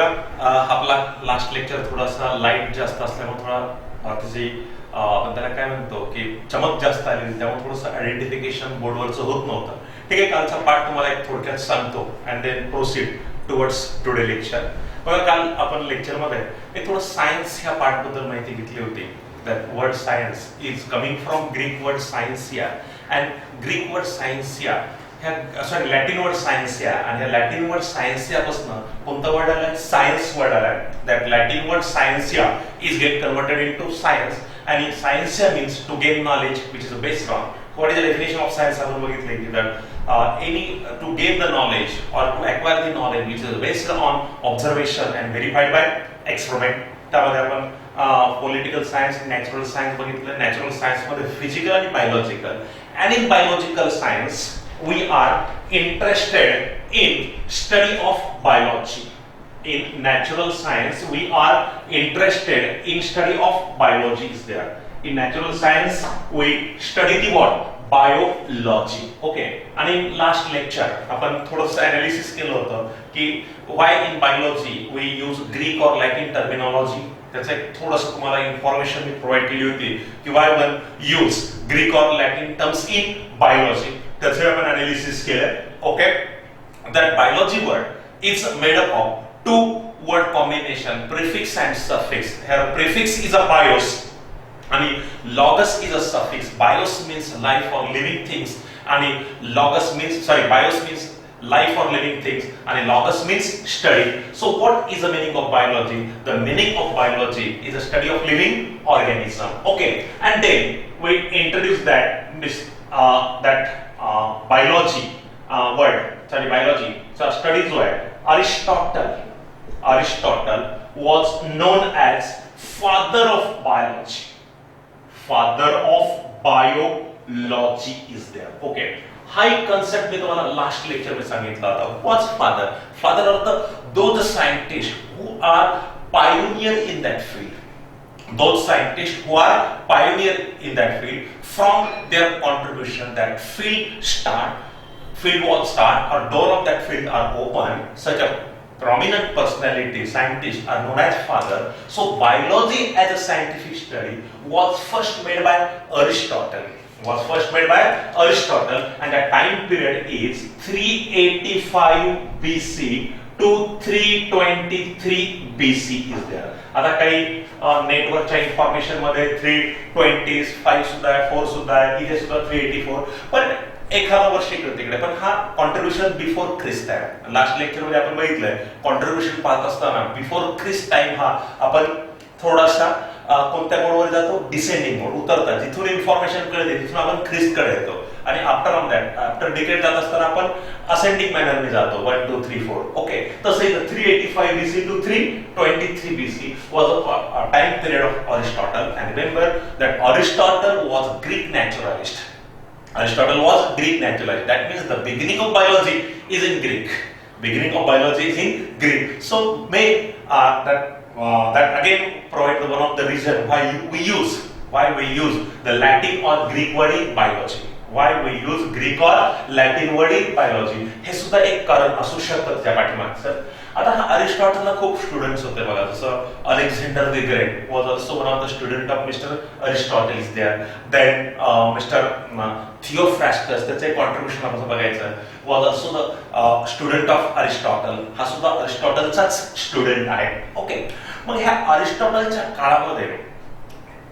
बघा आपला last lecture थोडासा लाईट जास्त असल्यामुळे थोडा त्याची आपण त्याला काय म्हणतो की चमक जास्त आली, त्यामुळे थोडंसं आयडेंटिफिकेशन बोर्डवरचं होत नव्हतं. ठीक आहे, कालचा पार्ट तुम्हाला एक थोडक्यात सांगतो and then proceed towards today lecture. बघा काल आपण लेक्चरमध्ये एक थोडं सायन्स ह्या पार्ट बद्दल माहिती घेतली होती. That word science is coming from Greek word scientia, and Greek word scientia sorry Latin word scientia, and ह्या Latin word scientia पासून कोणता वर्ड आलाय? सायन्स वर्ड आलाय. That Latin word scientia is get converted into science, and scientia means to gain knowledge which is based on. What is the definition of science? आपण बघितले की that any to gain the knowledge or to acquire the knowledge which is based on observation and verified by experiment. त्यामध्ये आपण political science, natural science बघितलं. Natural science मध्ये physical आणि biological, and in biological science we are interested in study of biology. In natural science we are interested in study of biology is there. In natural science we study the what? Biology. Okay. आणि last lecture आपण थोडंसं analysis केलं होतं की why in biology we use Greek or Latin terminology. त्याचं एक थोडंसं तुम्हाला इन्फॉर्मेशन मी प्रोव्हाइड केली होती की why one use Greek or Latin terms in biology. त्याचे आपण अनालिसिस केलं. Okay. That biology word is made up of two word combination, prefix and suffix. Here prefix is a bios आणि logos is a suffix. Bios means life or living things and logos means bios means life or living things and logos means study. So what is the meaning of biology? The meaning of biology is the study of living organism. Okay, and then we introduce that biology biology. So study जो है Aristotle was known as father of biology. Father of biology is there. Okay. हा एक concept मी तुम्हाला last lecture में सांगितला होता. What's father? Father are those scientists who are pioneer in that field. Those scientists who are pioneer in that field, from their contribution that field was start or door of that field are open. Such a prominent personality, scientists are known as father. So biology as a scientific study was first made by Aristotle. And that time period is 385 BC to 323 BC is there. आता काही नेटवर्कच्या information मध्ये 320, 5 सुद्धा आहे, 4 सुद्धा आहे, इथे सुद्धा 384, पण एखादा वर्ष इकडे तिकडे, पण हा कॉन्ट्रीब्युशन बिफोर ख्रिस्ट आहे. लास्ट लेक्चर मध्ये आपण बघितलंय कॉन्ट्रीब्युशन पाहत असताना बिफोर ख्रिस्ट टाइम हा आपण थोडासा कोणत्या मोडवर जातो? डिसेंडिंग मोड, उतरता. जिथून इन्फॉर्मेशन कळते तिथून आपण ख्रिस्ट कडे येतो आणि आफ्टर डिकेड जात असताना आपण असेंडिंग मॅनरने जातो 1 2 3 4. ओके, तसं 385 BC to 323 BC was a time period of Aristotle. And remember that Aristotle was Greek naturalist. That means the beginning of biology is in Greek. So may that again provide one of the reason why we use the Latin or Greek word in biology. Why we use Greek or Latin word in biology. हे सुद्धा एक कारण असू शकतं त्या पाठीमागचं. आता हा अरिस्टॉटलला खूप स्टुडंट्स होते बघा. जसं Alexander the great was also one of the student of Mr. Aristotle is there. Then Mr. Theophrastus, त्याचे कॉन्ट्रीब्युशन आपण बघायचं, was also the student of Aristotle. हा सुद्धा अरिस्टॉटलचाच स्टुडंट आहे. ओके, मग ह्या अरिस्टॉटलच्या काळामध्ये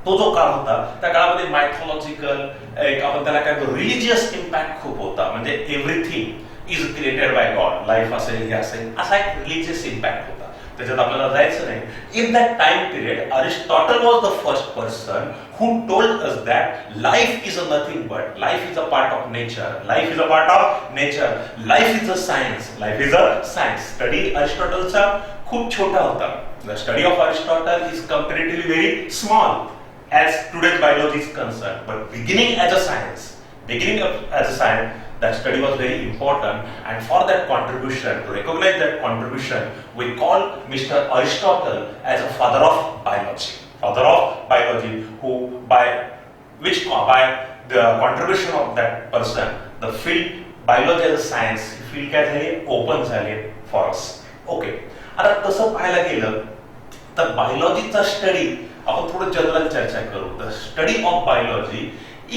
तो जो काळ होता त्या काळामध्ये मायथॉलॉजिकल एक आपण त्याला काय रिलिजियस इम्पॅक्ट खूप होता. म्हणजे everything is created by God, life असेल हे असेल, असा एक रिलिजियस इम्पॅक्ट होता. त्याच्यात आपल्याला जायचं नाही. In that time period Aristotle was the first person who told us that life is a nothing but life is a part of nature. Life is a science. Study Aristotleचा खूप छोटा होता. The study of Aristotle is comparatively very small as today's biology is concerned, but beginning as a science, that study was very important, and for that contribution, to recognize that contribution, we call Mr. Aristotle as a father of biology, who by the contribution of that person, the field biology as a science field काय झाली? Open झाली for us. Okay. आता तसं पाहायला गेलं तर बायोलॉजीचा study आपण थोडं जनरल चर्चा करू. The study of biology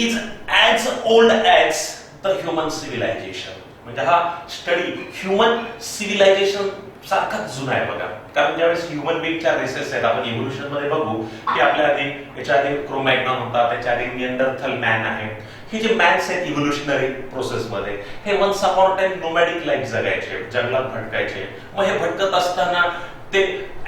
is as old as the human civilisation. म्हणजे हा स्टडी ह्युमन सिव्हिलायझेशन सारखाच जुना आहे बघा. कारण ज्यावेळेस ह्युमन बीइंगच्या रेसेस आहेत, आपण इव्होल्युशन मध्ये बघू की आपल्या आधी याच्या आधी क्रोमॅग्नॉन होता, त्याच्या आधी निअंडरथल मॅन आहे. हे जे मॅन्स आहेत इव्होल्युशनरी प्रोसेसमध्ये हे once upon time nomadic life जगायचे, जंगलात भटकायचे. मग हे भटकत असताना ते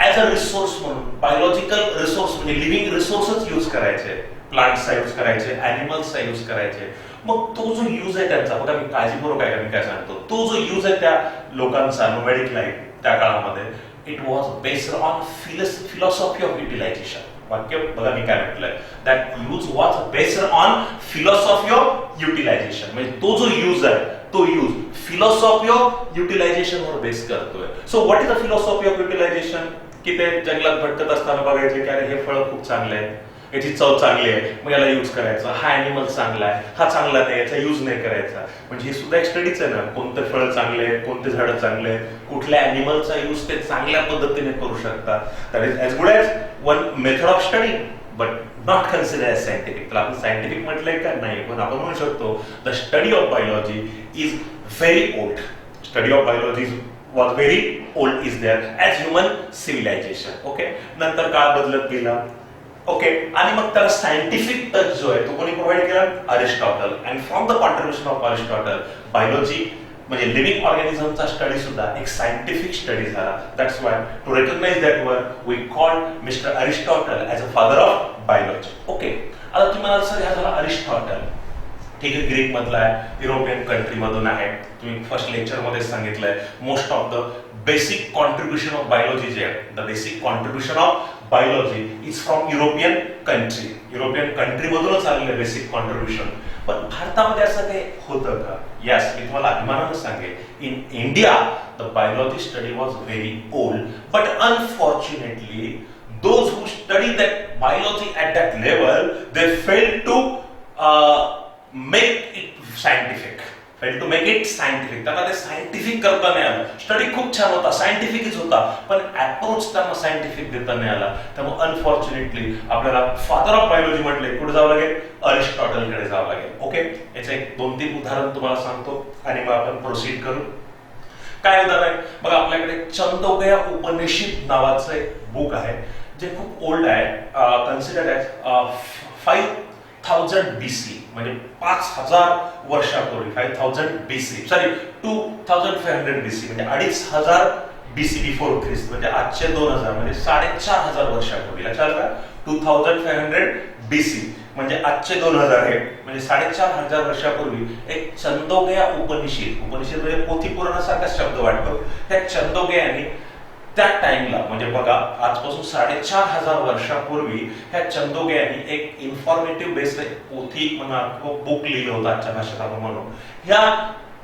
ऍज अ रिसोर्स म्हणून बायोलॉजिकल रिसोर्स म्हणजे लिव्हिंग रिसोर्सच यूज करायचे. प्लांट्सचा यूज करायचे, अॅनिमल्सचा यूज करायचे. मग तो जो यूज आहे त्यांचा बघा, मी काळजीपूर्वक आहे मी काय सांगतो, तो जो यूज आहे त्या लोकांचा नोमॅडिक लाईफ त्या काळामध्ये it was based on philosophy of utilisation. वाक्य बघा मी काय म्हटलंय, that use was based on philosophy of utilisation. म्हणजे तो जो यूज आहे तो यूज फिलॉसॉफी ऑफ युटिलायझेशन वर बेस करतोय. So what is the philosophy of utilisation? की ते जंगलात भटकत असताना बघायचे की अरे हे फळ खूप चांगले आहे, याची चव चांगली आहे, मग याला यूज करायचा. हा अॅनिमल चांगला आहे, हा चांगला नाही, याचा यूज नाही करायचा. म्हणजे हे सुद्धा एक स्टडीच आहे ना, कोणते फळ चांगले आहेत, कोणते झाडं चांगले आहेत, कुठल्या अॅनिमलचा यूज ते चांगल्या पद्धतीने करू शकतात. That is as good as one method of study but not consider as scientific. तर आपण सायंटिफिक म्हटलंय का नाही, पण आपण म्हणू शकतो the study of biology is very old. Study of biology was very old is there as human civilization. Okay, नंतर काळ बदलत गेला. ओके, आणि मग त्याला सायंटिफिक टच जो आहे तो कोणी प्रोव्हाइड केला? Aristotle. And from the contribution of Aristotle biology म्हणजे लिव्हिंग ऑर्गॅनिझमचा स्टडी सुद्धा एक सायंटिफिक स्टडी झाला. That's why to recognise that work we call mister Aristotle as a father of biology. Okay, आता तुम्ही मला सर ह्या झाला अरिस्टॉटल, ठीक आहे, ग्रीक मधला आहे, युरोपियन कंट्री मधून आहे. तुम्ही फर्स्ट लेक्चर मध्ये सांगितलंय most of the basic contribution of biology जे आहे, the basic contribution of biology is from European country. European country मधूनच आलेलं बेसिक कॉन्ट्रिब्युशन. पण भारतामध्ये असं काही होतं का? यस, मी तुम्हाला अभिमानानं सांगेन, in India the biology study was very old but unfortunately those who study that biology at that level they fail to make it scientific, fail to make it scientific. त्यांना ते सायंटिफिक करता नाही आलं. Study खूप छान होता, सायंटिफिकच होता, पण अप्रोच त्यांना सायंटिफिक देता नाही आला. त्यामुळे अनफॉर्च्युनेटली आपल्याला फादर ऑफ बायोलॉजी म्हटले कुठे जावं लागेल? अरिस्टॉटलकडे जावं लागेल. ओके, याचे एक 2-3 उदाहरण तुम्हाला सांगतो आणि मग आपण प्रोसीड करू. काय उदाहरण आहे बघा, आपल्याकडे छंदोगया उपनिषद नावाचं एक बुक आहे जे खूप ओल्ड आहे, कन्सिडर्ड ॲज 5000 BC म्हणजे 5000 वर्षापूर्वी. 5000 BC सॉरी 2500 BC म्हणजे 2500 BC बिफोर ख्रिस्त म्हणजे आजचे 2000 म्हणजे 4500 वर्षापूर्वी. लक्षात का? 2500 BC म्हणजे आजचे 2000 आहे म्हणजे 4500 वर्षापूर्वी एक छंदोगया उपनिषद, उपनिषद म्हणजे पोथी पुराणासारखा शब्द वाटतो, त्या छंदोगयाने त्या टाइमला म्हणजे बघा आजपासून 4500 वर्षापूर्वी ह्या छंदोगयाने एक इन्फॉर्मेटिव्ह बेस्ड पोथी म्हणा बुक लिहिलं होतं आजच्या भाषेत आपण म्हणू. ह्या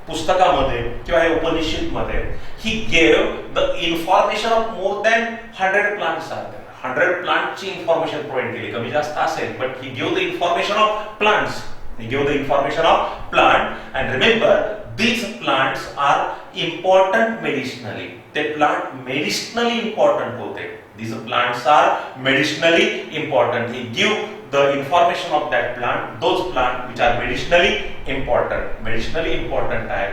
पुस्तकामध्ये किंवा ह्या उपनिषद मध्ये he gave the information of more than 100 plants are there. 100 प्लांटची इन्फॉर्मेशन प्रोव्हाइड केली, कमी जास्त असेल but he give the information of plants. He gave the information of plant and remember these plants are important medicinally. They plant medicinally important होते. These plants are medicinally important. He give the information of that plant, those plants which are medicinally important. Medicinally important आहे.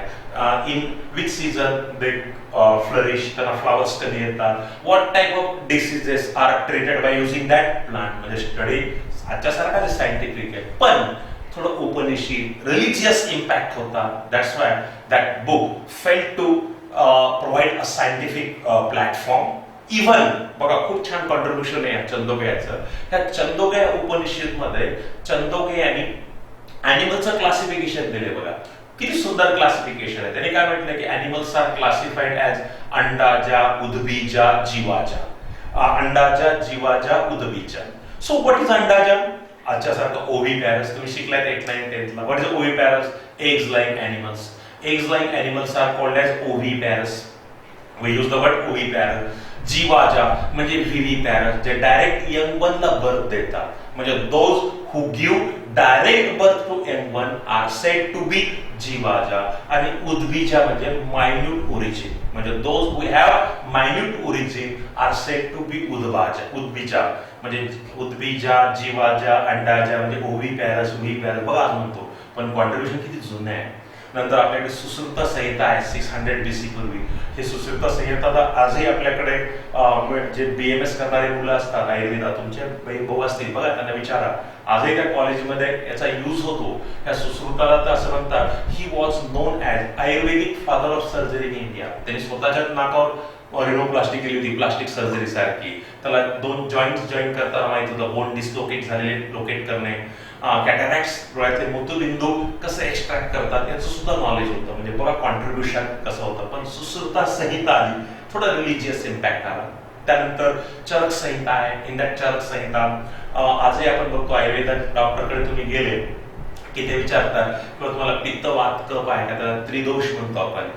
In which season they flourish, त्यांना flowers कधी येतात, what type of diseases are treated by using that plant. म्हणजे study आजच्या सारखा scientific आहे पण थोडं उपनिषद रिलिजियस इम्पॅक्ट होता. That's why that book fail to provide a scientific platform. Even बघा खूप छान कॉन्ट्रिब्युशन आहे छंदोगयाचं. ह्या छंदोगया उपनिषद मध्ये छंदोगयाने अॅनिमलचं क्लासिफिकेशन दिले बघा, किती सुंदर क्लासिफिकेशन आहे. त्याने काय म्हटलं की animals are classified as andaja, udbhija, jivaja. Andaja, jivaja, udbhija. So what is andaja? आजच्या सारखं ओव्हीपॅरस तुम्ही शिकलात 8th 9th 10th ला. What is oviparous? Eggs laying animals. Eggs laying animals are called as oviparous. We use the word oviparous. जीवाजा म्हणजे व्हिव्हीपॅरस जे डायरेक्ट यंग वनला birth देतात म्हणजे those who give direct birth to young one are said to be जीवाजा. आणि उद्भिजा म्हणजे minute origin, म्हणजे those who have minute origin are said to be उद्भिजा. म्हणजे उद्भिजा, जीवाजा, अंडाजा म्हणजे ओवी पॅरस, उवी पॅरस बघा आज म्हणतो, पण कॉन्ट्रीब्युशन किती जुने आहे. नंतर आपल्याकडे सुश्रुत संहिता आहे 600 BC पूर्वी. हे सुश्रुत संहिता आजही आपल्याकडे जे BMS करणारे मुलं असतात आयुर्वेदात, तुमचे भाऊ असतील बघा, त्यांना विचारा, आजही त्या कॉलेजमध्ये याचा यूज होतो. त्या सुश्रुताला तर असं म्हणतात, ही was known as Ayurvedic father of surgery in India. त्यांनी स्वतःच्या नाकावर रिनोप्लास्टी केली होती, प्लास्टिक सर्जरी सारखी. त्याला 2 जॉईंट्स जॉईन करताना माहित होतं, बोन डिस्लोकेट झालेले लोकेट करणे, कॅटॅरॅक्ट्स डोळ्यातले मोतीबिंदू कसं एक्स्ट्रॅक्ट करतात याचं सुद्धा नॉलेज होतं. म्हणजे बघा कॉन्ट्रीब्युशन कसं होतं. पण सुश्रुता संहिता आली, थोडा रिलिजियस इम्पॅक्ट आला. त्यानंतर चरक संहिता आहे. इन दॅट चरक संहिता आजही आपण बघतो, आयुर्वेदात डॉक्टरकडे तुम्ही गेले की ते विचारतात किंवा तुम्हाला पित्त वात कफ आहे का, त्याला त्रिदोष म्हणतो आपण.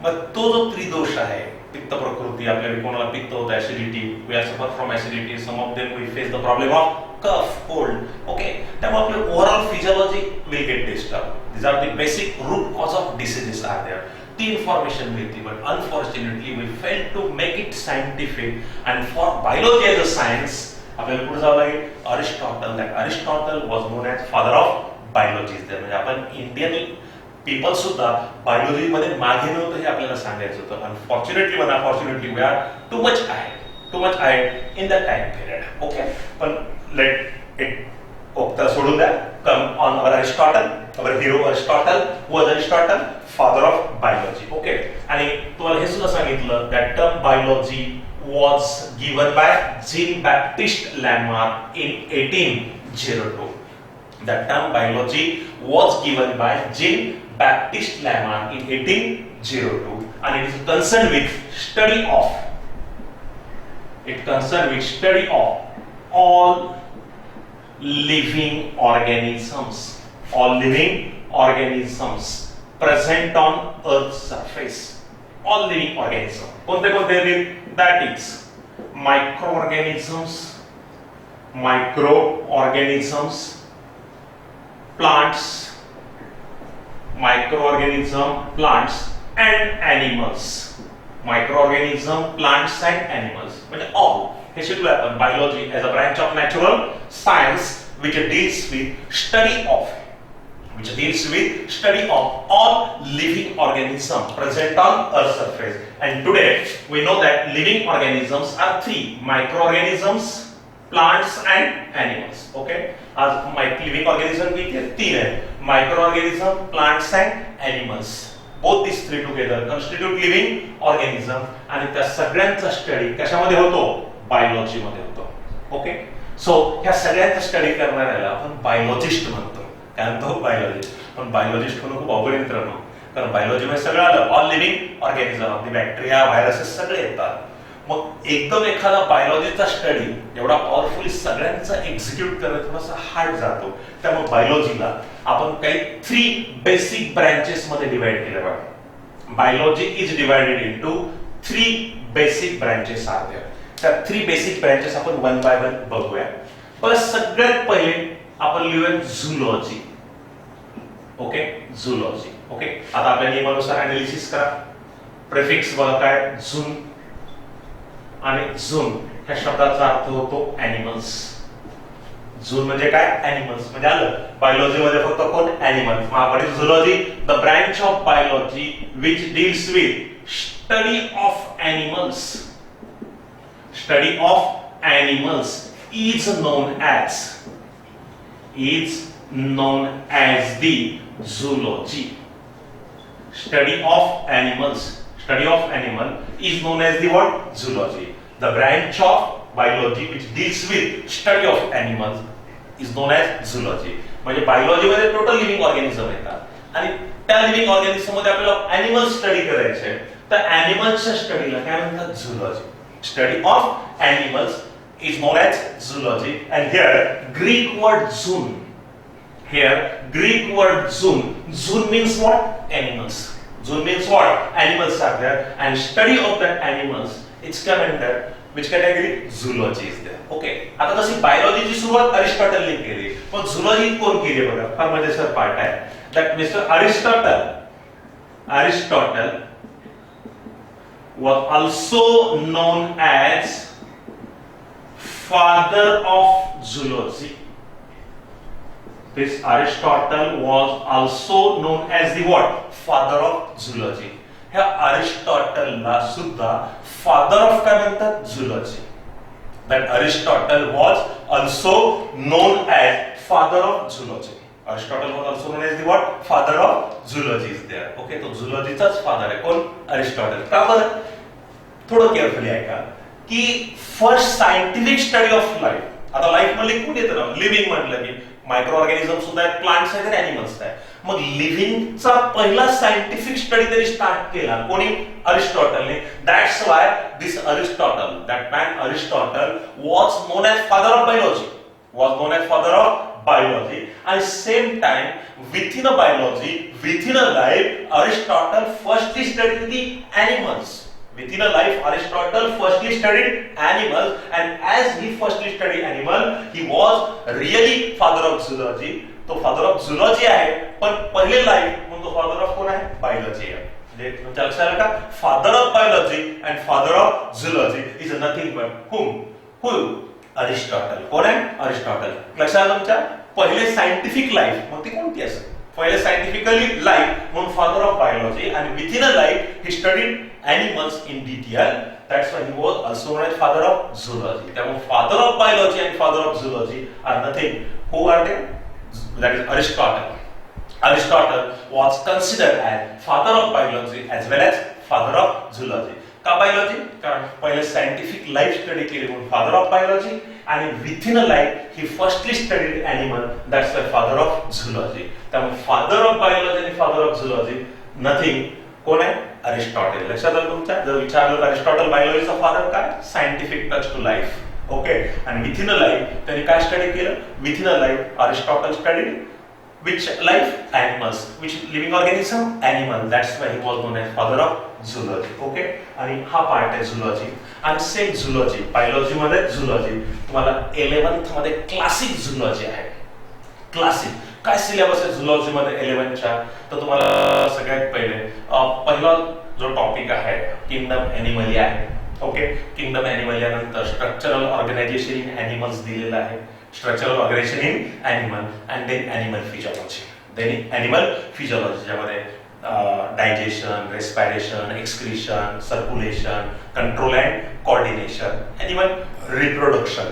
मग तो जो त्रिदोष आहे, पित्त प्रकृती, आपल्याला कोणाला पित्त होतं, acidity, we are suffer from acidity, some of them we face the problem of कफ, कोल्ड. ओके, त्यामुळे आपले overall physiology will get disturb. These are the basic root cause of diseases are there. ती information मिळते, but unfortunately we fail to make it scientific. And for biology as a science आपल्याला पुढे जावं लागेल. Aristotle was known as father of biology. म्हणजे आपण Indian people सुद्धा biology मध्ये मागे नव्हतं हे आपल्याला सांगायचं होतं. Unfortunately we are too much ahead in that time period. Okay, पण let it त्याला सोडून द्या. Come on our Aristotle, our hero Aristotle was Aristotle, father of biology. Okay, आणि तुम्हाला हे सुद्धा सांगितलं that term biology was given by Jean-Baptiste Lamarck in 1802. That term biology was given by Jean-Baptiste Lamarck in 1802, and it is concerned with study of all living organisms present on Earth's surface. All living organisms. कोणते leave? That is microorganisms, plants, plants and animals. म्हणजे all. हे शिकलो आपण. Biology as a branch of natural science which deals with study of all living organisms present on Earth's surface. And today we know that living organisms are 3: microorganisms, plants and animals. Okay, आज living organism किती आहेत? 3 आहेत. Microorganism, plants and animals. Both these three together constitute living organism. आणि त्या सगळ्यांचा study कशामध्ये होतो? Biology मध्ये होतो. ओके, सो ह्या सगळ्यांचा स्टडी करणाऱ्याला आपण बायोलॉजिस्ट म्हणतो. काय म्हणतो? बायोलॉजिस्ट. पण बायोलॉजिस्ट म्हणून खूप अवघड मित्रांनो, कारण बायोलॉजी मध्ये सगळं आलं. All living organism, bacteria, viruses सगळे येतात. मग एकदम एखादा बायोलॉजीचा स्टडी एवढा पॉवरफुली सगळ्यांचा एक्झिक्यूट करणं थोडासा हार्ड जातो. त्यामुळे बायोलॉजीला आपण काही 3 बेसिक ब्रँचेस मध्ये डिवाइड केलं बघा. Biology is divided into 3 basic branches are there. त्या 3 बेसिक ब्रँचेस आपण वन बाय वन बघूया. पण सगळ्यात पहिले आपण लिहूया झूलॉजी. Okay, zoology. ओके, आता आपल्या नियमानुसार अनालिसिस करा. प्रेफिक्स बघा काय? झून. आणि झून ह्या शब्दाचा अर्थ होतो ॲनिमल्स. झून म्हणजे काय? ॲनिमल्स. म्हणजे आलं बायोलॉजी मध्ये फक्त कोण? ॲनिमल. महापाडी zoology, the branch of biology which deals with study of animals. Study of animals is known as the zoology. Study of animal is known as the what? Zoology. The branch of biology which deals with study of animals is known as zoology. म्हणजे biology मध्ये total living organism येतात आणि त्या living organism मध्ये आपल्याला animal study करायचे आहे. तर ॲनिमल्सच्या स्टडीला काय म्हणतात? Zoology. Study of animals is known as zoology. And here Greek word zoon. Zoon means what? Animals. Zoon means what? Animals are there, and study of that animals it's come under which category? Zoology is there. Okay. आता तशी बायोलॉजीची सुरुवात अरिस्टॉटलने केली, पण zoology कोण केली बघा, फार मजेशीर पार्ट आहे. That mister Aristotle was also known as father of zoology. This Aristotle was also known as the what? Father of zoology. ह्या अरिस्टॉटलला सुद्धा फादर ऑफ काय म्हणतात? Zoology. That Aristotle was also known as father of zoology. Aristotle was also known as the what? Father of zoology is there. Okay, तो zoologyचाच father आहे. कोण? Aristotle. का बरं? थोडं केअरफुली ऐका की first scientific study of life. आता life मध्ये कुठे येतं ना, लिव्हिंग म्हटलं की मायक्रो ऑर्गॅनिझम सुद्धा आहेत, प्लांट्स आहेत, अॅनिमल्स आहेत. मग लिव्हिंगचा पहिला सायंटिफिक स्टडी तरी स्टार्ट केला कोणी? अरिस्टॉटलने. That's why this Aristotle, that man Aristotle was known as father of biology. Was known as father of biology, and same time within a biology, within a life, Aristotle firstly studied the animals. Within a life, Aristotle firstly studied animals, and as he firstly studied animal, he was really father of zoology. तो father of zoology आहे, पण पहिले life म्हणून तो father of कोण आहे? Biology आहे. म्हणजे तुमच्या लक्षात आलं का? Father of biology and father of zoology is nothing but who? Aristotle. कोण आहे? अरिस्टॉटल. लक्षात आलं तुमच्या? पहिले सायंटिफिक लाईफ, मग ती कोणती असेल? पहिले सायंटिफिकली लाईफ म्हणून फादर ऑफ बायोलॉजी, आणि within a life he studied animals in detail. That's why he was also known as father of zoology. त्यामुळे father of biology and father of zoology are nothing. Who are they? That is Aristotle. Aristotle was considered as father of biology as well as father of zoology. का biology? कारण पहिले scientific life study केली म्हणून father of biology, आणि within a life he firstly studied animal. That's why father of zoology. त्यामुळे father of biology आणि father of zoology nothing. कोण आहे? अरिस्टॉटल. लक्षात आलं तुमच्या? जर विचारलं अरिस्टॉटल बायोलॉजीचा फादर काय? Scientific touch to life. Okay. आणि विथिन अ लाईफ त्यांनी काय स्टडी केलं? Within a life Aristotle studied which life? Animals. Which living organism? Animal. That's why he was known as father of zoology. Okay. आणि हा part आहे zoology. आणि same zoology, biology मध्ये zoology. तुम्हाला 11th मध्ये क्लासिक zoology आहे. Classic काय syllabus आहे zoology मध्ये 11च्या? तर तुम्हाला सगळ्यात पहिले पहिला जो टॉपिक आहे किंगडम एनिमलिया आहे. ओके. किंगडम एनिमलिया नंतर स्ट्रक्चरल ऑर्गनायझेशन इन एनिमल्स दिलेलं आहे. Structural organisation in animal, and then animal physiology. Then animal physiology ज्यामध्ये digestion, respiration, excretion, circulation, control and coordination, animal reproduction,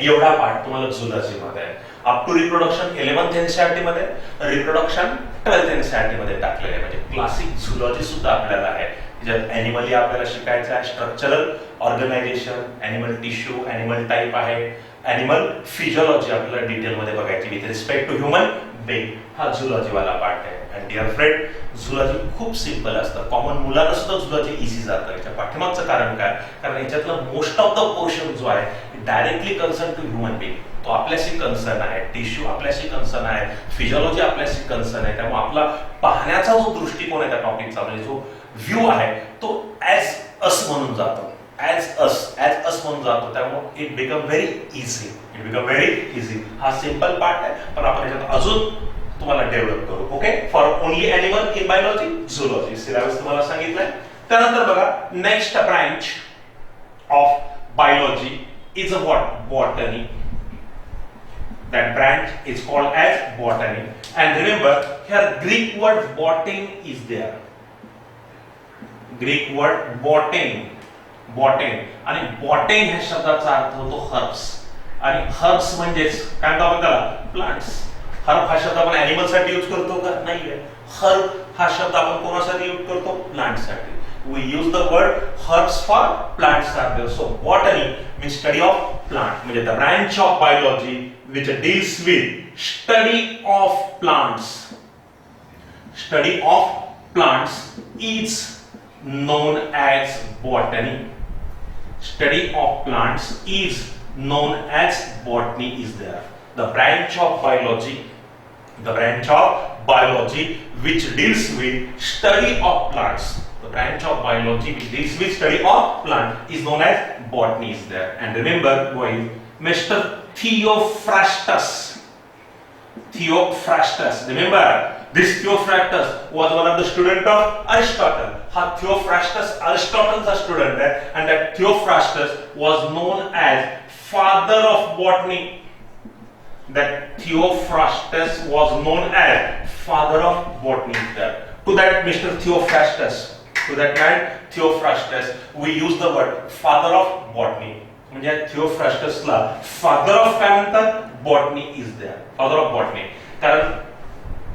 एवढा पार्ट तुम्हाला zoology मध्ये आहे. Up to reproduction 11th NCERT मध्ये, reproduction 12th NCERT मध्ये टाकलेले आहे. म्हणजे क्लासिक झुलॉजी सुद्धा आपल्याला आहे, ज्यात एनिमल आपल्याला शिकायचं आहे. Structural organisation, animal tissue, animal type आहे. एनिमल फिजियोलॉजी आपल्याला डिटेल मध्ये बघायची with respect to human being. हा झुलॉजी वाला पार्ट आहे. अँड डिअर फ्रेंड, झुलॉजी खूप सिंपल असतं. कॉमन मुलांना सुद्धा झुलॉजी इझी जातं. याच्या पाठीमागचं कारण काय? कारण याच्यातला मोस्ट ऑफ द पोर्शन जो आहे directly concern to human being. तो आपल्याशी कन्सर्न आहे, टिश्यू आपल्याशी कन्सर्न आहे, फिजियोलॉजी आपल्याशी कन्सर्न आहे. त्यामुळे आपला पाहण्याचा जो दृष्टिकोन आहे त्या टॉपिकचा, म्हणजे जो व्ह्यू आहे तो ऍज अस म्हणून जातो. ऍज अस म्हणून जातो. त्यामुळे इट बिकम व्हेरी इझी. हा सिंपल पार्ट आहे, पण आपण याच्यात अजून तुम्हाला डेव्हलप करू. Okay. For only animal in biology, zoology syllabus तुम्हाला सांगितलंय. त्यानंतर बघा, next branch of biology is a what? Botany. That branch is called as botany. And remember, here Greek word botany is there. Greek word botany. आणि botany ह्या शब्दाचा अर्थ होतो herbs. आणि हर्ब्स म्हणजेच काय म्हणतो आपण त्याला? प्लांट्स. हर्ब हा शब्द आपण एनिमल साठी यूज करतो का? नाहीये. हर्ब हा शब्द आपण कोणासाठी यूज करतो? प्लांट साठी. We use the word herbs for plants are there. So botany means study of plant. म्हणजे the branch of biology which deals with study of plants. Study of plants is known as botany. Study of plants is known as botany is there. The branch of biology which deals with study of plants. The branch of biology which deals with study of plant is known as botany is there. And remember, boys, Mr. Theophrastus. Remember, this Theophrastus was one of the student of Aristotle. Theophrastus, Aristotle's student, and that Theophrastus was known as father of botany. That Theophrastus was known as father of botany. To that Mr. Theophrastus, to that man Theophrastus, we use the word father of botany. म्हणजे थिओफ्रास्टसला father of काय म्हणतात, botany is there, father of botany. कारण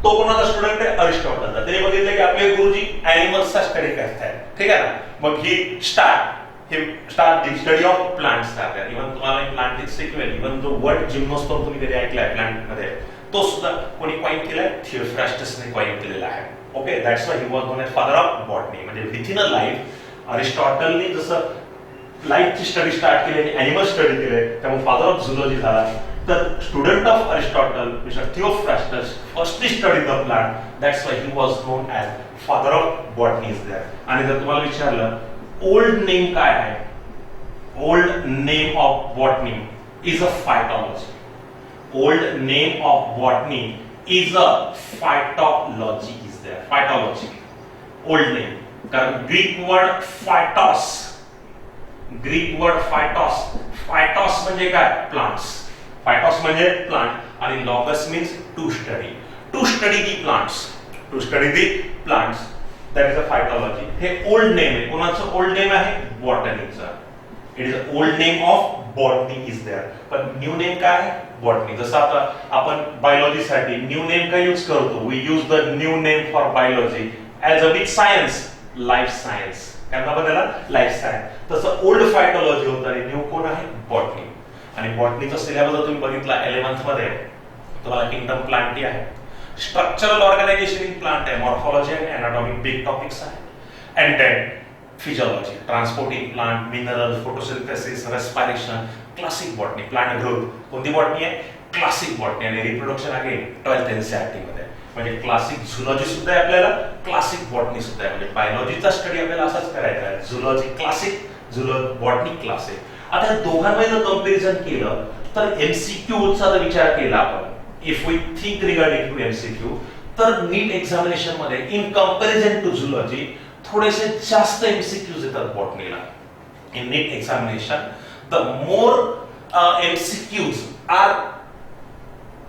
तो कोणाचा student आहे, अरिस्टॉटलचा. त्याने बघितलं की आपले गुरुजी ॲनिमल्सचा स्टडी करतायत, ठीक आहे ना. मग ही start the study of plants करतात. इव्हन तुम्हाला प्लांट सिक्वेल, इव्हन जो वर्ड जिम्नोस्पर्म तुम्ही कधी ऐकलाय प्लांट मध्ये, तो सुद्धा कोणी कॉइन केलाय, थिओफ्रास्टसने कॉइन केलेला आहे. Okay, that's why he was known as father of botany. म्हणजे विथिन अ लाईफ अरिस्टॉटलने जसं लाईफची स्टडी स्टार्ट केली, ॲनिमल स्टडी केले, त्यामुळे फादर ऑफ झुलॉजी झाला. तर student of Aristotle mister Theophrastus firstly study the plant, that's why he was known as father of botany is there. आणि जर तुम्हाला विचारलं ओल्ड नेम काय आहे, old name of botany is a phytology. Old name of botany is a phytology is there. Phytology old name, कारण Greek word phytos, Greek word phytos, phytos म्हणजे काय, plants. Phytos म्हणजे प्लांट आणि logos means to study, to study the plants, to study the plants, that is a phytology. हे old name आहे. कोणाचं old name आहे, बॉटनीचं. It is a old name of botany is there. पण new name काय आहे, botany. जसं आता आपण बायोलॉजीसाठी न्यू नेम काय यूज करतो, we use the new name for biology as a big science, life science. काय नाव त्याला, लाईफ सायन्स. तसं ओल्ड फायटॉलॉजी होतं आणि न्यू कोण आहे, बॉटनी. आणि बॉटनीचा सिलेबस जर तुम्ही बघितला 11th मध्ये, तुम्हाला किंगडम प्लांटी आहे, स्ट्रक्चरल ऑर्गनायझेशन इन प्लांट आहे, मॉर्फॉलॉजी आणि एनाटॉमी बिग टॉपिक्स आहे. And then physiology, transporting plant, mineral, photosynthesis, respiration, classic botany, plant growth. कोणती बॉटनी आहे, क्लासिक बॉटनी. आणि रिप्रोडक्शन अगेन 12th NCERT मध्ये. म्हणजे क्लासिक झुलॉजी सुद्धा आहे आपल्याला, क्लासिक बॉटनी सुद्धा आहे. म्हणजे बायोलॉजीचा स्टडी आपल्याला असाच करायचा आहे, झुलॉजी क्लासिक, बॉटनी क्लासिक. आता दोघांमध्ये जर कंपॅरिझन केलं तर एमसीक्यूचा जर विचार केला आपण, if we think regarding to MCQ, तर नीट एक्झामिनेशन मध्ये इन कंपॅरिझन टू झुलॉजी थोडेसे जास्त एमसीक्यूज येतात बॉटनीला. In NEET examination the more MCQs are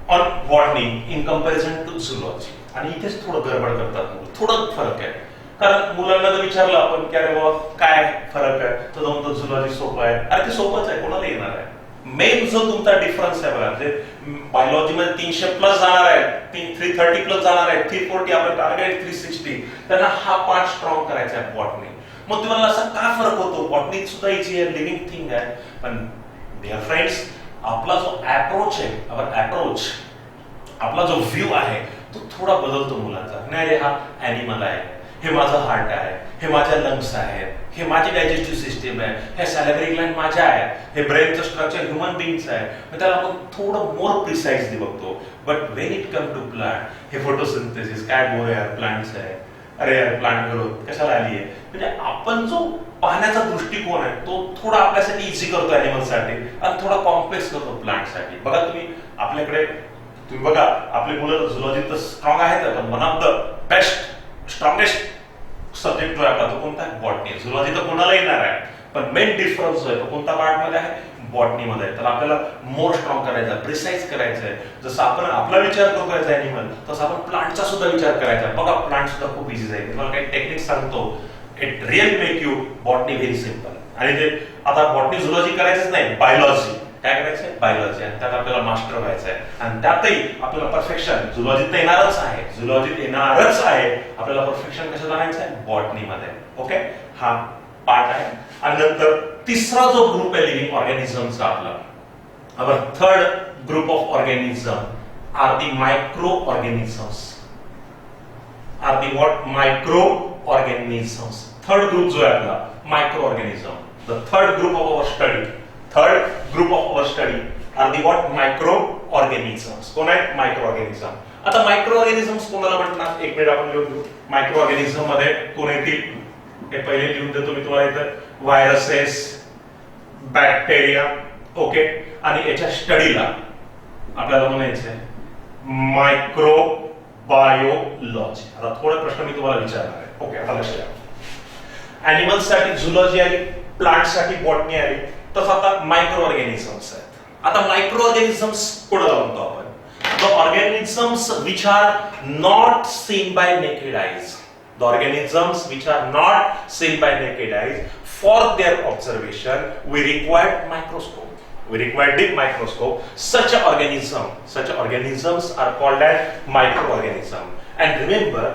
on botany in comparison to zoology. आणि इथेच थोडं गडबड करतात, थोडं फरक आहे. कारण मुलांना जर विचारलं आपण की अरे बाबा काय फरक आहे, तर म्हणतो झुलॉजी सोपं आहे. अरे ते सोपंच आहे, कोणाला येणार आहे. मेन जो तुमचा डिफरन्स आहे बघा, म्हणजे बायोलॉजी मध्ये 300+ जाणार आहे, 330+ जाणार आहे, 340, आपलं टार्गेट 360, त्यांना हा पार्ट स्ट्रॉंग करायचा आहे बॉटनी. मग तुम्हाला असा का फरक होतो, बॉटनी सुद्धा इजी आहे, लिव्हिंग थिंग आहे. पण डिअर फ्रेंड्स, आपला जो अप्रोच आहे, आपला जो व्ह्यू आहे तो थोडा बदलतो मुलांचा. नाही रे, हा ॲनिमल आहे, हे माझं हार्ट आहे, हे माझ्या लंग्स आहेत, हे माझी डायजेस्टिव्ह सिस्टीम आहे, हे सॅलिव्हरी ग्लँड माझ्या आहे, हे ब्रेनचं स्ट्रक्चर ह्युमन बिंगचं आहे. मग त्याला आपण थोडं मोर प्रिसाइजली बघतो. But when it come to plant, हे फोटोसिंथेसिस काय बोर यार, प्लांट्स आहे, अरे यार प्लांट ग्रोथ कशाला आली आहे. म्हणजे आपण जो पाहण्याचा दृष्टिकोन आहे तो थोडा आपल्यासाठी इझी करतो ॲनिमलसाठी आणि थोडा कॉम्प्लेक्स करतो प्लांटसाठी. बघा तुम्ही बघा, आपले मुलं झुलॉजी तर स्ट्रॉंग आहेत, पण one of the best strongest subject जो आहे आपला तो कोणता आहे, बॉटनी. झुलॉजी तर कोणाला येणार आहे, पण मेन डिफरन्स जो आहे तो कोणता पार्ट मध्ये आहे, बॉटनी मध्ये आहे. तर आपल्याला मोर स्ट्रॉंग करायचा, प्रिसाइज करायचं आहे. जसं आपण आपला विचार करतोय ॲनिमल, तसं आपण प्लांटचा सुद्धा विचार करायचा. बघा प्लांट सुद्धा खूप इझी आहे. तुम्हाला काही टेक्निक सांगतो, it real make you botany very simple. आणि ते आता बॉटनी झुलॉजी करायचंच नाही, बायोलॉजी काय करायचंय, बायोलॉजी. आणि त्यात आपल्याला मास्टर व्हायचं आहे. आणि त्यातही आपल्याला परफेक्शन झुलॉजीत येणारच आहे, आपल्याला परफेक्शन कसं आणायचं आहे, बॉटनी मध्ये. ओके, हा पार्ट आहे. आणि नंतर तिसरा जो ग्रुप आहे लिव्हिंग ऑर्गॅनिझमचा आपला, our third group of organism are the microorganisms. Microorganisms. Third group जो आहे आपला microorganism. The third group of our study are the what, microorganisms. कोण आहेत, microorganism. आता microorganisms कोणाला म्हणतात, एक मिनिट आपण लिहून घेऊ. microorganism मध्ये कोण येतील, हे पहिले लिहून देतो मी तुम्हाला इथं, व्हायरसेस, बॅक्टेरिया, ओके, आणि याच्या स्टडीला आपल्याला म्हणायचं आहे मायक्रोबायोलॉजी. आता थोडा प्रश्न मी तुम्हाला विचारणार आहे, ओके. आता लक्ष द्या, अॅनिमल्स साठी झुलॉजी आली, प्लांट साठी बॉटनी आली, तसं आता मायक्रो ऑर्गॅनिझम्स आहेत. आता मायक्रो ऑर्गॅनिझम्स कोणाला म्हणतो आपण? The organisms which are not seen by naked eyes. The organisms which are not seen by naked eyes, for their observation we require microscope. We require deep microscope. Such organisms are called as microorganism. And remember,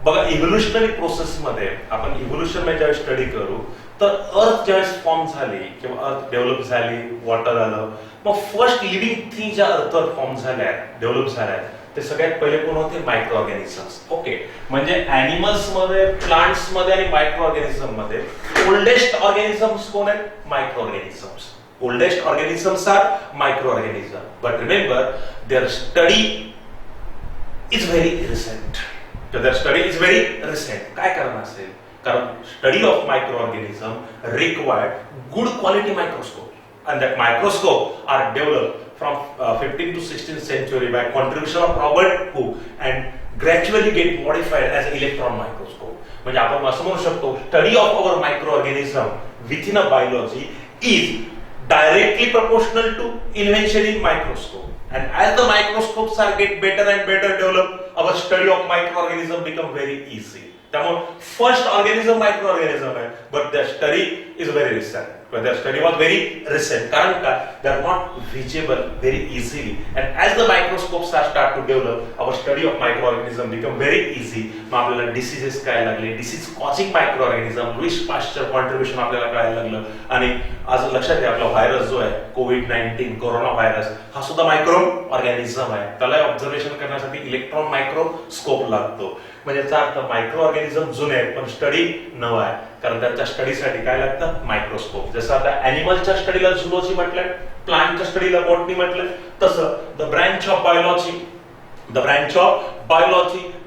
बघा evolutionary process मध्ये आपण evolution मध्ये ज्यावेळेस study करू तर अर्थ ज्यावेळेस form झाली किंवा अर्थ डेव्हलप झाली, वॉटर आलं, मग फर्स्ट लिव्हिंग थिंग ज्या अर्थवर फॉर्म झाल्या, डेव्हलप झाल्या, ते सगळ्यात पहिले कोण होते? Microorganisms. ओके, म्हणजे अॅनिमल्स मध्ये, प्लांट्स मध्ये आणि मायक्रो ऑर्गॅनिझम मध्ये ओल्डेस्ट ऑर्गॅनिझम्स कोण आहेत? Microorganisms. Oldest organisms are microorganism. But remember, their study is very recent. Their study is very recent. काय कारण असेल? कारण study of microorganism required good quality microscope, and that microscope are developed from 15th to 16th century by contribution of Robert Hooke and gradually get modified as electron microscope. म्हणजे आपण असं म्हणू शकतो, study of our micro organism within a biology is directly proportional to invention in microscope. And as the microscopes are get better and better developed, our study of microorganism become very easy. त्यामुळे first organism मायक्रोऑर्गॅनिझम आहे, but their study is very recent. But their study was very recent. कारण का? They are not visible very easily. And as the microscopes are start to develop, our study of microorganism become very easy. मग आपल्याला diseases कळायला लागले, disease causing microorganism, Louis Pasteur contribution आपल्याला कळायला लागलं. आणि आज लक्षात घ्या, आपला व्हायरस जो आहे कोविड-19 कोरोना व्हायरस, हा सुद्धा मायक्रो ऑर्गॅनिझम आहे. त्याला ऑब्झर्वेशन करण्यासाठी इलेक्ट्रॉन मायक्रोस्कोप लागतो. म्हणजे याचा अर्थ मायक्रो ऑर्गॅनिझम जुने आहेत पण स्टडी नवा आहे, कारण त्यांच्या स्टडीसाठी काय लागतं? मायक्रोस्कोप. जसं आता अॅनिमलच्या स्टडीला झुलॉजी म्हटलंय, प्लांटच्या स्टडीला बॉटनी म्हटलंय, तसं the branch of biology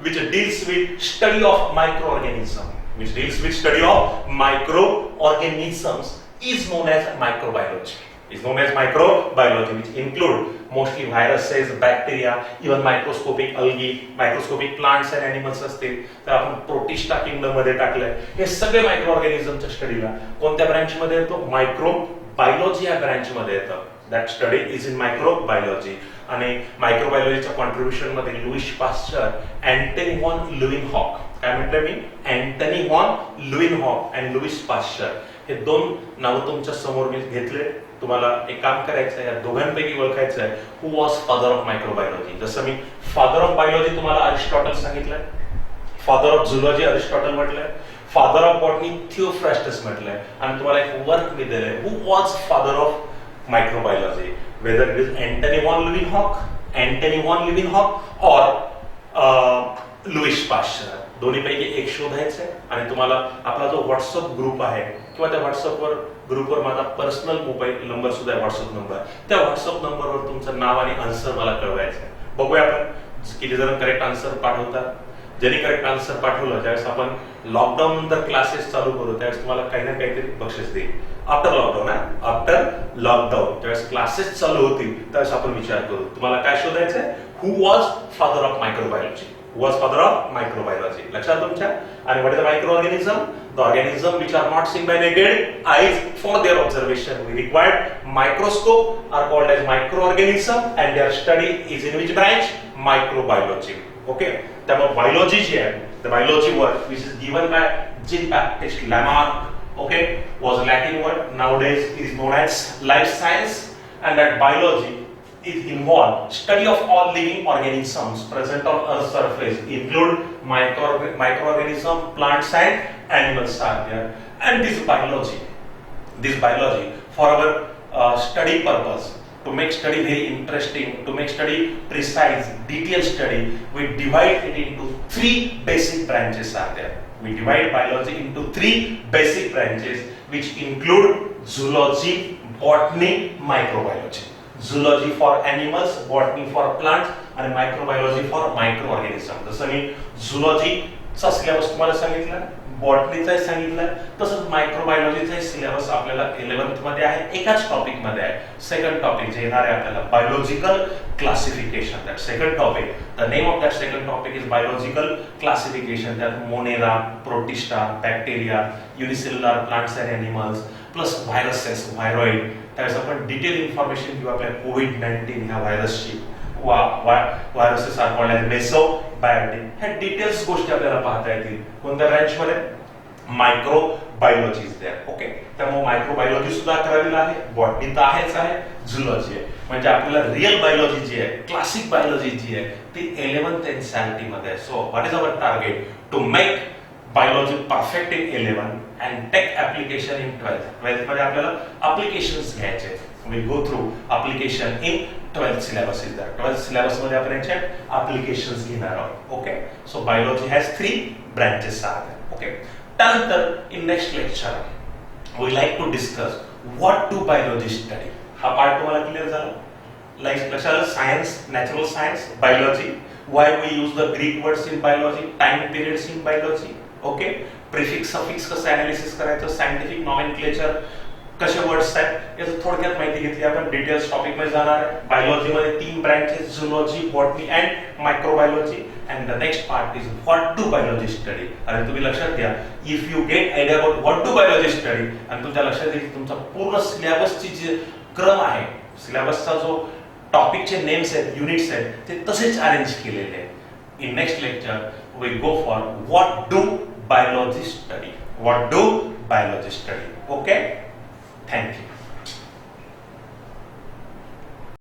which deals with study of microorganism, which deals with study of microorganisms is known as microbiology. Is known as microbiology, which include mostly viruses, bacteria, even microscopic algae, microscopic plants and animals असतील. तर आपण protista kingdom मध्ये टाकलंय. हे सगळे micro ऑर्गॅनिझमच्या स्टडीला कोणत्या branch मध्ये येतो? मायक्रोबायोलॉजी या ब्रांच मध्ये येतं. That study is in microbiology. आणि मायक्रोबायोलॉजीच्या कॉन्ट्रीब्युशन मध्ये Louis Pasteur, Antony van Leeuwenhoek, काय म्हटलं मी? Antony van Leeuwenhoek and Louis Pasteur, हे दोन नावं तुमच्या समोर मी घेतले. तुम्हाला एक काम करायचं आहे, या दोघांपैकी ओळखायचं आहे who was father of microbiology. जसं मी फादर ऑफ बायोलॉजी तुम्हाला अरिस्टॉटल सांगितलंय, फादर ऑफ झुलॉजी अरिस्टॉटल म्हटलंय, फादर ऑफ बॉटनी थिओफ्रास्टस म्हटलंय, आणि तुम्हाला एक वर्क मी दिलंय who was father of microbiology, whether it is Antony van Leeuwenhoek और लुईस पाश्चर. दोन्हीपैकी एक शोधायचं आहे. आणि तुम्हाला आपला जो व्हॉट्सअप ग्रुप आहे किंवा त्या व्हॉट्सअपवर ग्रुपवर माझा पर्सनल मोबाईल नंबर सुद्धा आहे, व्हॉट्सअप नंबर, त्या व्हॉट्सअप नंबरवर तुमचं नाव आणि आन्सर मला कळवायचं आहे. बघूया आपण किती जण करेक्ट आन्सर पाठवतात. ज्यांनी करेक्ट आन्सर पाठवलं त्यावेळेस आपण लॉकडाऊन नंतर क्लासेस चालू करू, त्यावेळेस तुम्हाला काही ना काहीतरी बक्षीस देईल. आफ्टर लॉकडाऊन ज्यावेळेस क्लासेस चालू होतील त्यावेळेस आपण विचार करू. तुम्हाला काय शोधायचंय? Who was father of microbiology, was father of microbiology. लक्षात तुमच्या. आणि what is the microorganism? The organism which are not seen by naked eyes, for their observation we required microscope, are called as microorganism, and their study is in which branch? Microbiology. Okay. त्यामुळे biology जी आहे, the biology word which is given by Jean-Baptiste Lamarck, okay, was a Latin word. Nowadays it is known as life science, and that biology is involved study of all living organisms present on Earth's surface, include microorganism, plants and animals are there. And this biology for our study purpose, to make study very interesting, to make study precise, detailed study, we divide it into three basic branches are there. We divide biology into three basic branches which include zoology, botany, microbiology. Zoology for animals, botany for plants, and microbiology for microorganisms. जसं मी zoology चा syllabus तुम्हाला सांगितलं, बॉटनीचाही सांगितलंय, तसंच मायक्रोबायोलॉजीचाही syllabus आपल्याला 11th मध्ये आहे, एकाच टॉपिक मध्ये आहे. सेकंड टॉपिक जे येणार आहे आपल्याला biological classification. That second topic, the name of that second topic is biological classification. त्यात Monera, Protista, bacteria, unicellular plants and animals plus viruses, viroid. त्यावेळेस आपण डिटेल इन्फॉर्मेशन घेऊ आपल्या कोविड-19 ह्या व्हायरसची. Viruses are called as mesobiotic. ह्या details गोष्टी आपल्याला पाहता येतील कोणत्या ब्रँच मध्ये? Microbiology is there. ओके, त्यामुळे मायक्रोबायोलॉजी सुद्धा करावी आहे, बॉटनी तर आहेच आहे, झुलॉजी आहे. म्हणजे आपल्याला रिअल बायोलॉजी जी आहे, क्लासिक बायोलॉजी जी आहे ती 11th NCERT मध्ये आहे. So what is our target? To make biology perfect in 11 and take application in 12th. 12th मध्ये आपल्याला ऍप्लिकेशन्स घ्यायचे. We go through application in 12th syllabus is there. 12th syllabus मध्ये आपण याचे applications घेणार आहोत. Okay, so biology has 3 branches are there. Okay, त्यानंतर in next lecture we like to discuss what do biology study. हा part तुम्हाला clear झाला? लक्षात science, natural science, biology. Why we use the Greek words in biology, time periods in biology. Okay, prefix suffix कसं analysis करायचं, scientific nomenclature कसे words आहेत याचं थोडक्यात माहिती घेतली आपण. डिटेल्स टॉपिक मध्ये जाणार आहे. बायोलॉजी मध्ये 3 branches, zoology, botany and microbiology. And the next part is what do biology study. आणि तुम्ही लक्षात घ्या, if you get idea about what do biology study आणि तुमच्या लक्षात येईल तुमचा पूर्ण सिलेबसची जे क्रम आहे, सिलेबसचा जो टॉपिकचे नेम्स आहेत, युनिट्स आहेत, ते तसेच अरेंज केलेले आहेत. In next lecture we go for what do biology study. What do biology study. Okay, thank you.